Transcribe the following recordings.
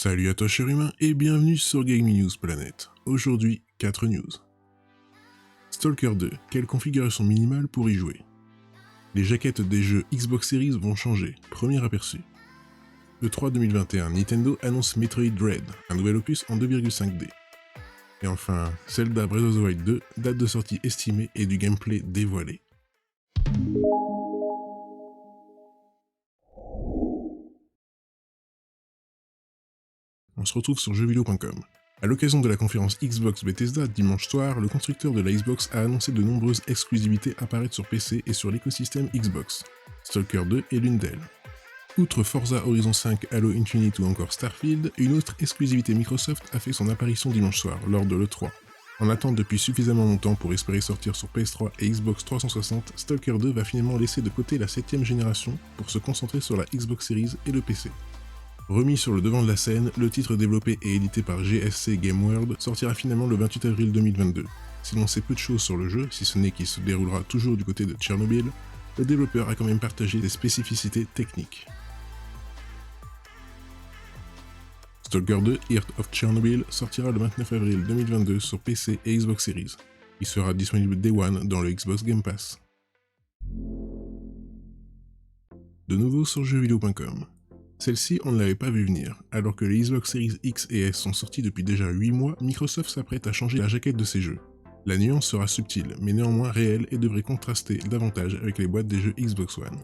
Salut à toi cher humain et bienvenue sur Gaming News Planet. Aujourd'hui, 4 news. Stalker 2, quelle configuration minimale pour y jouer? Les jaquettes des jeux Xbox Series vont changer, premier aperçu. Le 3 2021, Nintendo annonce Metroid Dread, un nouvel opus en 2,5D. Et enfin, Zelda Breath of the Wild 2, date de sortie estimée et du gameplay dévoilé. On se retrouve sur jeuxvideo.com. A l'occasion de la conférence Xbox Bethesda dimanche soir, le constructeur de la Xbox a annoncé de nombreuses exclusivités apparaître sur PC et sur l'écosystème Xbox. Stalker 2 est l'une d'elles. Outre Forza Horizon 5, Halo Infinite ou encore Starfield, une autre exclusivité Microsoft a fait son apparition dimanche soir, lors de l'E3. En attente depuis suffisamment longtemps pour espérer sortir sur PS3 et Xbox 360, Stalker 2 va finalement laisser de côté la 7ème génération pour se concentrer sur la Xbox Series et le PC. Remis sur le devant de la scène, le titre développé et édité par GSC Game World sortira finalement le 28 avril 2022. Si l'on sait peu de choses sur le jeu, si ce n'est qu'il se déroulera toujours du côté de Tchernobyl, le développeur a quand même partagé des spécificités techniques. Stalker 2 Heart of Chernobyl sortira le 29 avril 2022 sur PC et Xbox Series. Il sera disponible Day One dans le Xbox Game Pass. De nouveau sur jeuxvideo.com. Celle-ci, on ne l'avait pas vu venir. Alors que les Xbox Series X et S sont sortis depuis déjà 8 mois, Microsoft s'apprête à changer la jaquette de ses jeux. La nuance sera subtile, mais néanmoins réelle et devrait contraster davantage avec les boîtes des jeux Xbox One.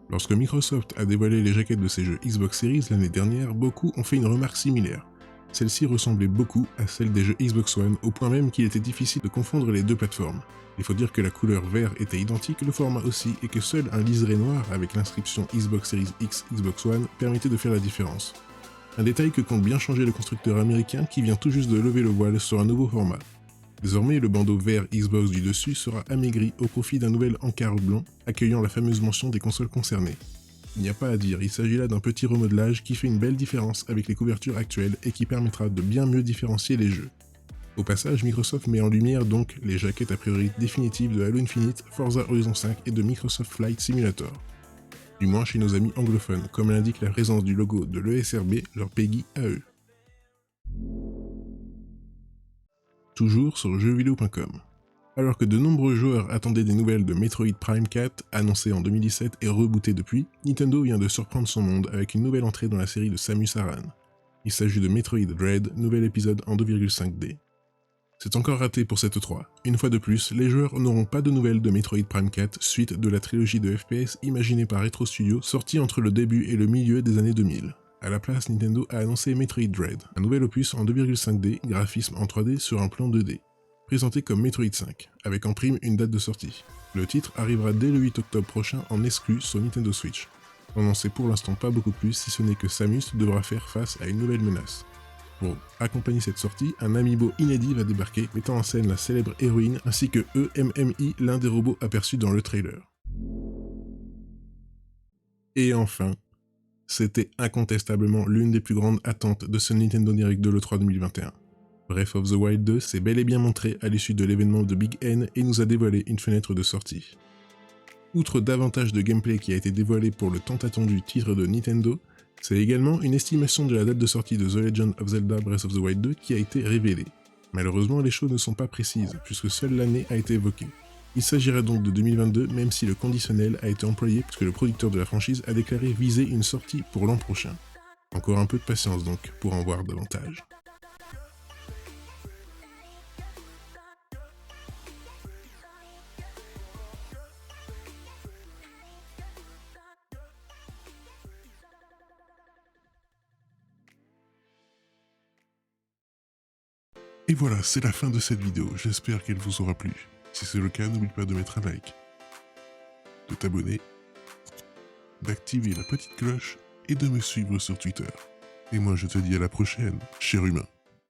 Lorsque Microsoft a dévoilé les jaquettes de ses jeux Xbox Series l'année dernière, beaucoup ont fait une remarque similaire. Celle-ci ressemblait beaucoup à celle des jeux Xbox One, au point même qu'il était difficile de confondre les deux plateformes. Il faut dire que la couleur vert était identique, le format aussi, et que seul un liseré noir avec l'inscription Xbox Series X, Xbox One permettait de faire la différence. Un détail que compte bien changer le constructeur américain qui vient tout juste de lever le voile sur un nouveau format. Désormais, le bandeau vert Xbox du dessus sera amaigri au profit d'un nouvel encart blanc, accueillant la fameuse mention des consoles concernées. Il n'y a pas à dire, il s'agit là d'un petit remodelage qui fait une belle différence avec les couvertures actuelles et qui permettra de bien mieux différencier les jeux. Au passage, Microsoft met en lumière donc les jaquettes a priori définitives de Halo Infinite, Forza Horizon 5 et de Microsoft Flight Simulator. Du moins chez nos amis anglophones, comme l'indique la présence du logo de l'ESRB, leur PEGI à eux. Toujours sur jeuxvideo.com. Alors que de nombreux joueurs attendaient des nouvelles de Metroid Prime 4, annoncé en 2017 et rebooté depuis, Nintendo vient de surprendre son monde avec une nouvelle entrée dans la série de Samus Aran. Il s'agit de Metroid Dread, nouvel épisode en 2,5D. C'est encore raté pour cette E3. Une fois de plus, les joueurs n'auront pas de nouvelles de Metroid Prime 4, suite de la trilogie de FPS imaginée par Retro Studio, sortie entre le début et le milieu des années 2000. À la place, Nintendo a annoncé Metroid Dread, un nouvel opus en 2,5D, graphisme en 3D sur un plan 2D. Présenté comme Metroid 5, avec en prime une date de sortie. Le titre arrivera dès le 8 octobre prochain en exclu sur Nintendo Switch. On n'en sait pour l'instant pas beaucoup plus si ce n'est que Samus devra faire face à une nouvelle menace. Pour accompagner cette sortie, un amiibo inédit va débarquer, mettant en scène la célèbre héroïne ainsi que EMMI, l'un des robots aperçus dans le trailer. Et enfin, c'était incontestablement l'une des plus grandes attentes de ce Nintendo Direct de l'E3 2021. Breath of the Wild 2 s'est bel et bien montré à l'issue de l'événement de Big N et nous a dévoilé une fenêtre de sortie. Outre davantage de gameplay qui a été dévoilé pour le tant attendu titre de Nintendo, c'est également une estimation de la date de sortie de The Legend of Zelda Breath of the Wild 2 qui a été révélée. Malheureusement, les choses ne sont pas précises, puisque seule l'année a été évoquée. Il s'agirait donc de 2022, même si le conditionnel a été employé puisque le producteur de la franchise a déclaré viser une sortie pour l'an prochain. Encore un peu de patience donc, pour en voir davantage. Et voilà, c'est la fin de cette vidéo, j'espère qu'elle vous aura plu. Si c'est le cas, n'oublie pas de mettre un like, de t'abonner, d'activer la petite cloche et de me suivre sur Twitter. Et moi je te dis à la prochaine, cher humain.